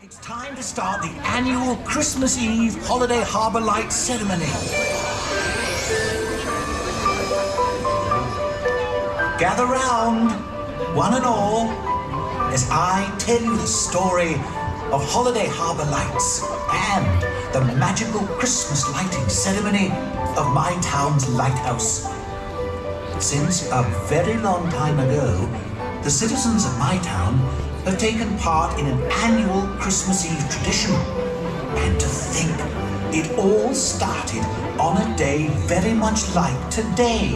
It's time to start the annual Christmas Eve Holiday Harbour Lights ceremony. Gather round, one and all, as I tell you the story of Holiday Harbour Lights and the magical Christmas lighting ceremony of my town's Lighthouse. Since a very long time ago, the citizens of my town have taken part in an annual Christmas Eve tradition. And to think, it all started on a day very much like today,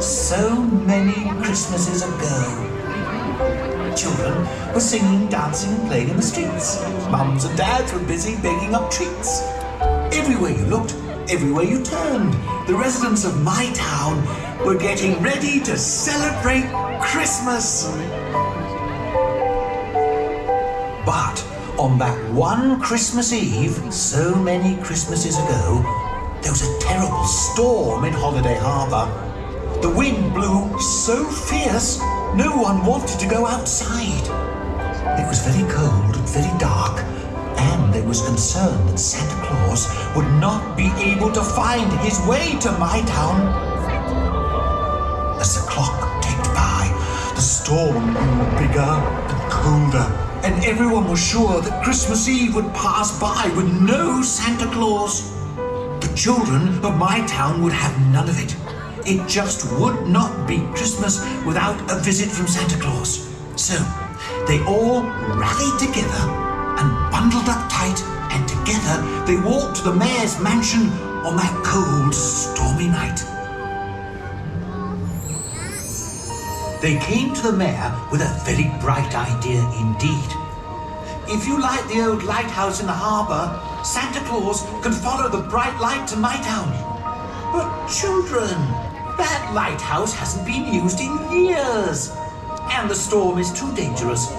so many Christmases ago. Children were singing, dancing, and playing in the streets. Mums and dads were busy baking up treats. Everywhere you looked, everywhere you turned, the residents of my town were getting ready to celebrate Christmas. But on that one Christmas Eve, so many Christmases ago, there was a terrible storm in Holiday Harbour. The wind blew so fierce, no one wanted to go outside. It was very cold and very dark, and there was concern that Santa Claus would not be able to find his way to my town. As the clock ticked by, the storm grew bigger and colder, and everyone was sure that Christmas Eve would pass by with no Santa Claus. The children of my town would have none of it. It just would not be Christmas without a visit from Santa Claus. So they all rallied together and bundled up tight, and together they walked to the mayor's mansion on that cold, stormy night. They came to the mayor with a very bright idea indeed. If you light the old lighthouse in the harbour, Santa Claus can follow the bright light to my town. But children, that lighthouse hasn't been used in years, and the storm is too dangerous.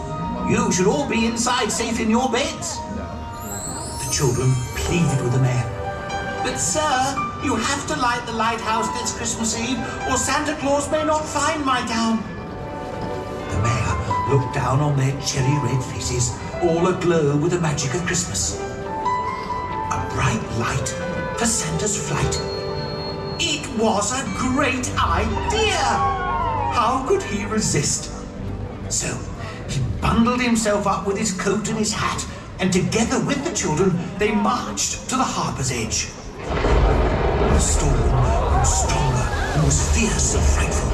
You should all be inside safe in your beds. The children pleaded with the mayor. But sir, you have to light the lighthouse this Christmas Eve, or Santa Claus may not find my town. The mayor looked down on their cherry red faces, all aglow with the magic of Christmas. A bright light for Santa's flight. It was a great idea! How could he resist? So he bundled himself up with his coat and his hat, and together with the children, they marched to the harbour's edge. The storm grew stronger and was fierce and frightful.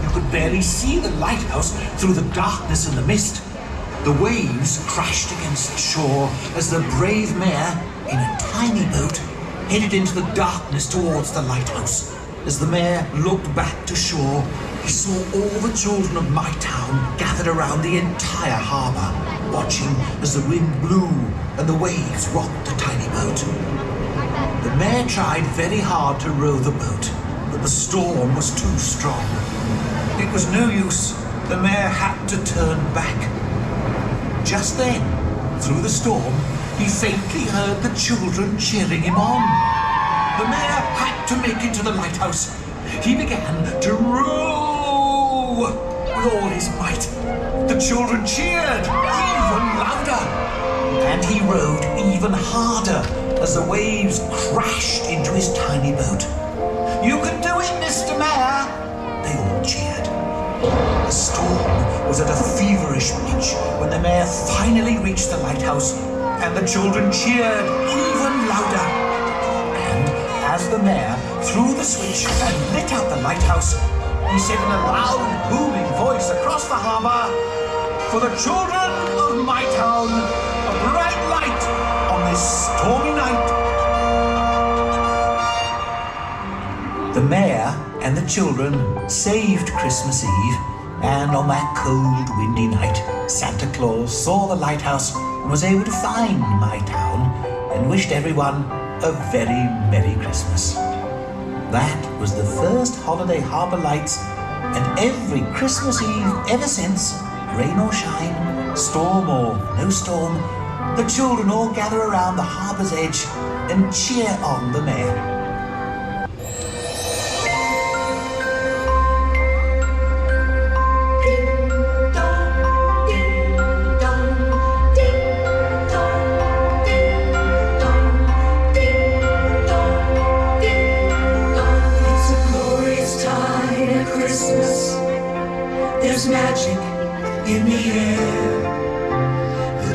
You could barely see the lighthouse through the darkness and the mist. The waves crashed against the shore as the brave mayor, in a tiny boat, headed into the darkness towards the lighthouse. As the mayor looked back to shore, he saw all the children of my town gathered around the entire harbour, watching as the wind blew and the waves rocked the tiny boat. The mayor tried very hard to row the boat, but the storm was too strong. It was no use. The mayor had to turn back. Just then, through the storm, he faintly heard the children cheering him on. The mayor had to make it to the lighthouse. He began to row with all his might. The children cheered even louder, and he rowed even harder as the waves crashed into his tiny boat. "You can do it, Mr. Mayor!" they all cheered. The storm was at a feverish pitch when the mayor finally reached the lighthouse, and the children cheered even louder. And as the mayor threw the switch and lit out the lighthouse, he said in a loud, booming voice across the harbour, "For the children of my town, a bright light on this stormy night." The mayor and the children saved Christmas Eve, and on that cold, windy night, Santa Claus saw the lighthouse and was able to find my town and wished everyone a very Merry Christmas. That was the first Holiday Harbour Lights, and every Christmas Eve ever since, rain or shine, storm or no storm, the children all gather around the harbour's edge and cheer on the mayor. Ding dong, ding dong, ding dong.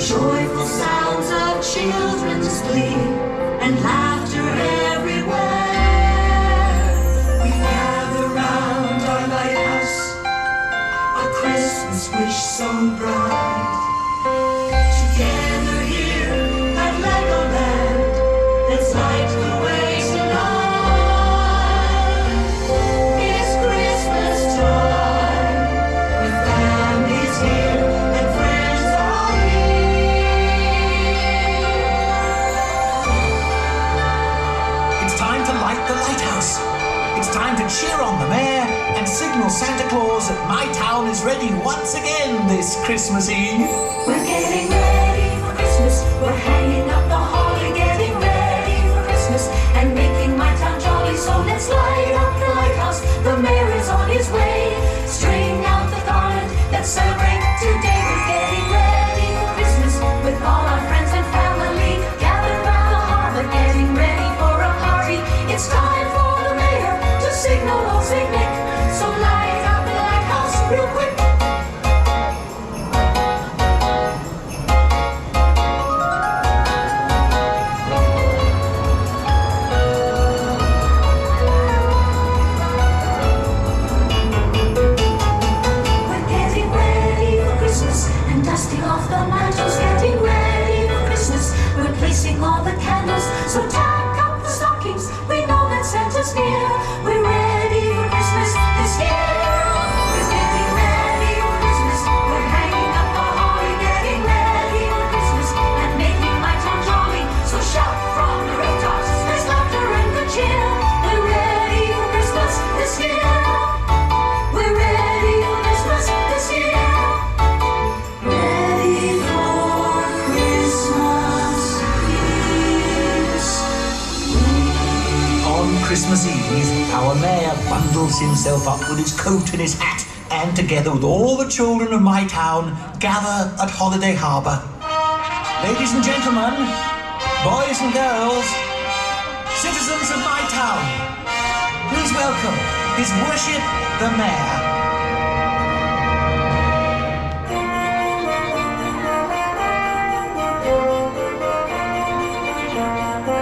Joyful sounds of children's glee and laughter everywhere. We gather round our lighthouse, a Christmas wish so bright. Together here at Legoland, let's light the way tonight. It's Christmas time, with families here and friends all near. It's time to light the lighthouse. It's time to cheer on the mayor and signal Santa Claus that my town is ready once again this Christmas Eve. We're getting ready for Christmas. We're hanging up the holly, getting ready for Christmas and making my town jolly. So let's light up the lighthouse. The mayor is on his way. String out the garland. Let's celebrate today. We're getting ready for Christmas with all our friends and family gathered round the harbor, getting ready for a party. It's time for the mayor to signal Old Saint Nick. So light up the lighthouse real quick. We're getting ready for Christmas and dusting off the mantles, getting ready for Christmas. We're placing all the candles, so tack up the stockings. We know that Santa's near. We're ready for Christmas this year. We're getting ready for Christmas. We're hanging up the holly, getting ready for Christmas and making my town jolly. So shout from the rooftops, there's laughter and good cheer. We're ready for Christmas this year. We're ready for Christmas this year. Ready for Christmas this On Christmas Eve, our mayor bundles himself up with his coat and his hat, and together with all the children of my town, gather at Holiday Harbour. Ladies and gentlemen, boys and girls, citizens of my town, please welcome His Worship the Mayor.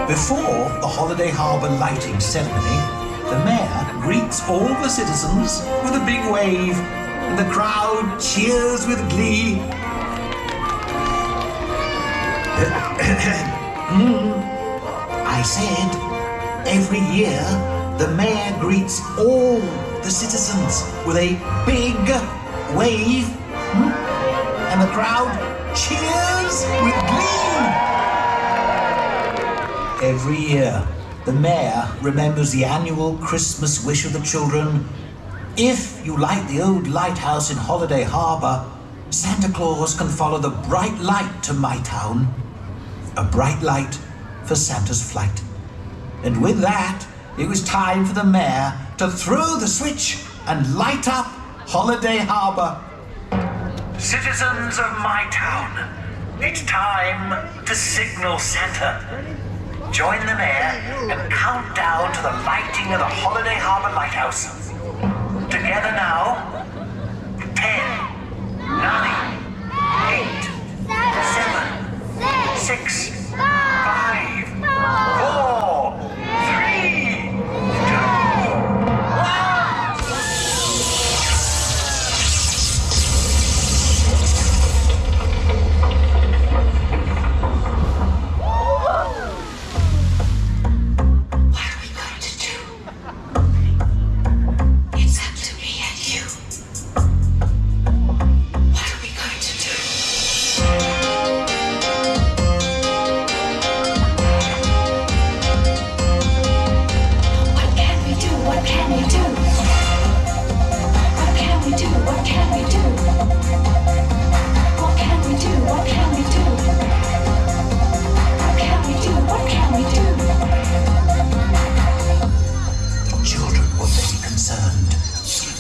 Before the Holiday Harbour lighting ceremony, the mayor greets all the citizens with a big wave, and the crowd cheers with glee. I said, every year the mayor greets all the citizens with a big wave, and the crowd cheers with glee. Every year, the mayor remembers the annual Christmas wish of the children. If you light the old lighthouse in Holiday Harbour, Santa Claus can follow the bright light to my town. A bright light for Santa's flight. And with that, it was time for the mayor to throw the switch and light up Holiday Harbour. Citizens of my town, it's time to signal Santa. Join the mayor and count down to the lighting of the Holiday Harbour Lighthouse. Together now, 10, 9, 8, 7, 6, 5, 4, 3, 2,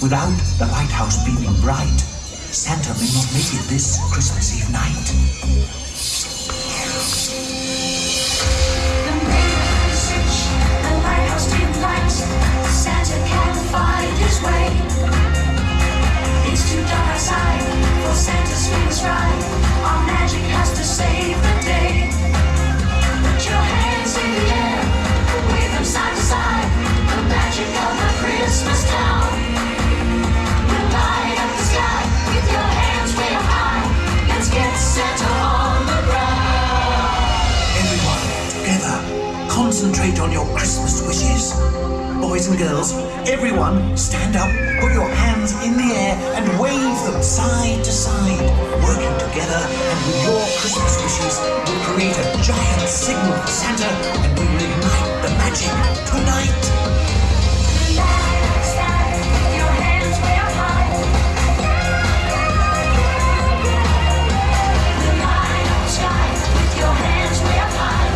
Without the lighthouse beaming bright, Santa may not make it this Christmas Eve night. The mayor switch, the lighthouse dim light. Santa can't find his way. It's too dark outside for Santa's swings ride. Our magic has to concentrate on your Christmas wishes. Boys and girls, everyone, stand up, put your hands in the air and wave them side to side. Working together and with your Christmas wishes, we'll create a giant signal for Santa and we will ignite the magic tonight. Your hands way up high. The light up the sky with your hands way up high.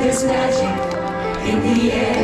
There's magic in the air.